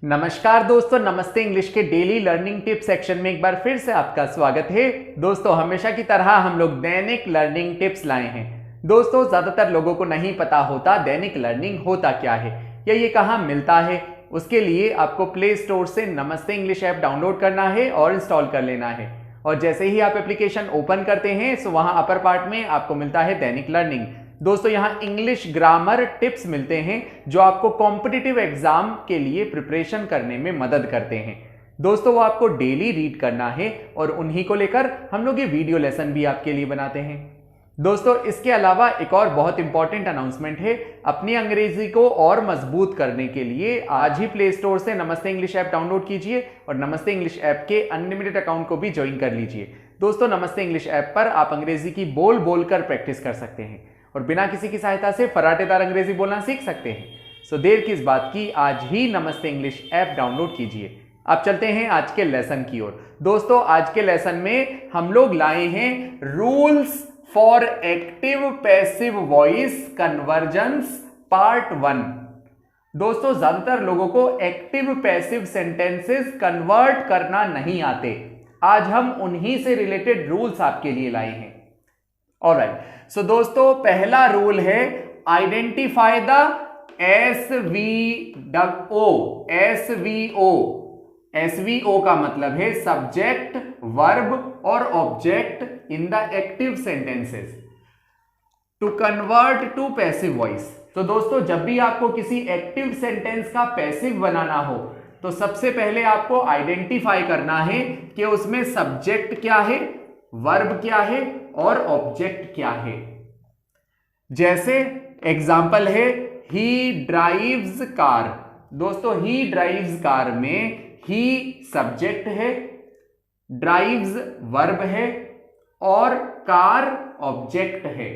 नमस्कार दोस्तों, नमस्ते इंग्लिश के डेली लर्निंग टिप सेक्शन में एक बार फिर से आपका स्वागत है। दोस्तों, हमेशा की तरह हम लोग दैनिक लर्निंग टिप्स लाए हैं। दोस्तों, ज्यादातर लोगों को नहीं पता होता दैनिक लर्निंग होता क्या है या ये कहाँ मिलता है। उसके लिए आपको प्ले स्टोर से नमस्ते इंग्लिश ऐप डाउनलोड करना है और इंस्टॉल कर लेना है। और जैसे ही आप एप्लीकेशन ओपन करते हैं तो वहां अपर पार्ट में आपको मिलता है दैनिक लर्निंग। दोस्तों, यहां इंग्लिश ग्रामर टिप्स मिलते हैं जो आपको कॉम्पिटिटिव एग्जाम के लिए प्रिपरेशन करने में मदद करते हैं। दोस्तों, वो आपको डेली रीड करना है और उन्हीं को लेकर हम लोग ये वीडियो लेसन भी आपके लिए बनाते हैं। दोस्तों, इसके अलावा एक और बहुत इंपॉर्टेंट अनाउंसमेंट है। अपनी अंग्रेजी को और मजबूत करने के लिए आज ही प्ले स्टोर से नमस्ते इंग्लिश ऐप डाउनलोड कीजिए और नमस्ते इंग्लिश ऐप के अनलिमिटेड अकाउंट को भी ज्वाइन कर लीजिए। दोस्तों, नमस्ते इंग्लिश ऐप पर आप अंग्रेजी की बोल बोलकर प्रैक्टिस कर सकते हैं और बिना किसी की सहायता से फराटेदार अंग्रेजी बोलना सीख सकते हैं। सो देर किस बात की, आज ही नमस्ते इंग्लिश ऐप डाउनलोड कीजिए। अब चलते हैं आज के लेसन की ओर। दोस्तों, आज के लेसन में हम लोग लाए हैं rules for active passive voice convergence part 1। दोस्तों, ज्यादातर लोगों को एक्टिव पैसिव सेंटेंसेस कन्वर्ट करना नहीं आते। आज हम उन्हीं से रिलेटेड रूल्स आपके लिए लाए हैं। ऑलराइट, सो दोस्तों, पहला रूल है आइडेंटिफाई द एसवीओ का मतलब है सब्जेक्ट, वर्ब और object in the active sentences to convert to passive voice. तो दोस्तों, जब भी आपको किसी एक्टिव सेंटेंस का पैसिव बनाना हो तो सबसे पहले आपको आइडेंटिफाई करना है कि उसमें सब्जेक्ट क्या है, वर्ब क्या है और ऑब्जेक्ट क्या है। जैसे एग्जाम्पल है ही ड्राइव्स कार। दोस्तों, ही ड्राइव्स कार में ही सब्जेक्ट है, ड्राइव्स वर्ब है और कार ऑब्जेक्ट है।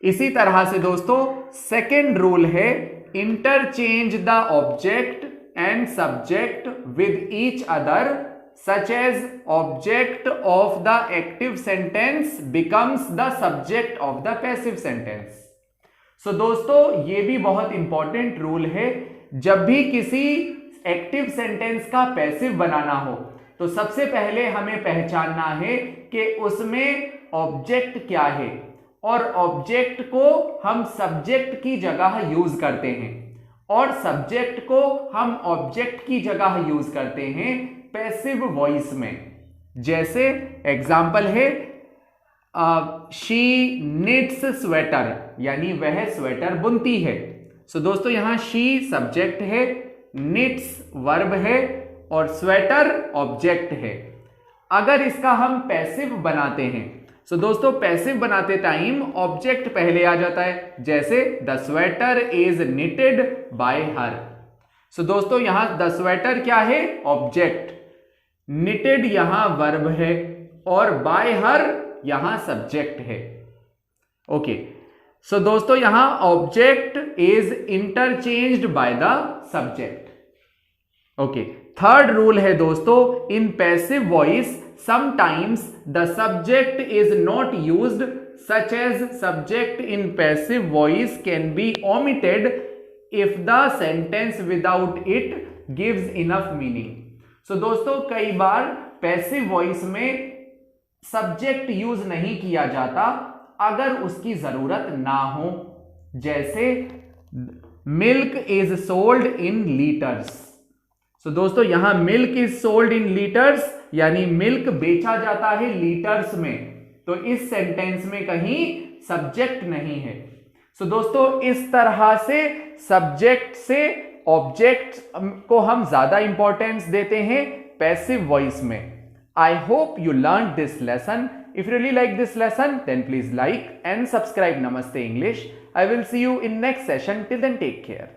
इसी तरह से दोस्तों, सेकेंड रूल है interchange the object and subject with each other such as object of the active sentence becomes the subject of the passive sentence। So दोस्तों, ये भी बहुत इंपॉर्टेंट रूल है। जब भी किसी एक्टिव सेंटेंस का पैसिव बनाना हो तो सबसे पहले हमें पहचानना है कि उसमें ऑब्जेक्ट क्या है और ऑब्जेक्ट को हम सब्जेक्ट की जगह यूज करते हैं और सब्जेक्ट को हम ऑब्जेक्ट की जगह यूज करते हैं पैसिव वॉइस में। जैसे एग्जाम्पल है शी निट्स स्वेटर, यानी वह स्वेटर बुनती है। सो दोस्तों, यहां शी सब्जेक्ट है, निट्स वर्ब है और स्वेटर ऑब्जेक्ट है। अगर इसका हम पैसिव बनाते हैं सो दोस्तों, पैसिव बनाते टाइम ऑब्जेक्ट पहले आ जाता है। जैसे the sweater is knitted by her. So दोस्तों, यहां द स्वेटर क्या है, ऑब्जेक्ट, निटेड यहां वर्ब है और बाय हर यहां सब्जेक्ट है। ओके, सो दोस्तों, यहां object is interchanged by the subject. Okay, third rule है दोस्तों, in passive voice sometimes the subject is not used such as subject in passive voice can be omitted if the sentence without it gives enough meaning. So दोस्तों, कई बार passive voice में subject use नहीं किया जाता अगर उसकी जरूरत ना हो। जैसे milk is sold in litres. So दोस्तों, यहां milk is sold in litres यानी मिल्क बेचा जाता है लीटर्स में, तो इस सेंटेंस में कहीं सब्जेक्ट नहीं है। सो दोस्तों, इस तरह से सब्जेक्ट से ऑब्जेक्ट को हम ज्यादा इंपॉर्टेंस देते हैं पैसिव वॉइस में। I hope you learn this lesson. If you really like this lesson then please like and subscribe Namaste English. I will see you in next session. Till then take care.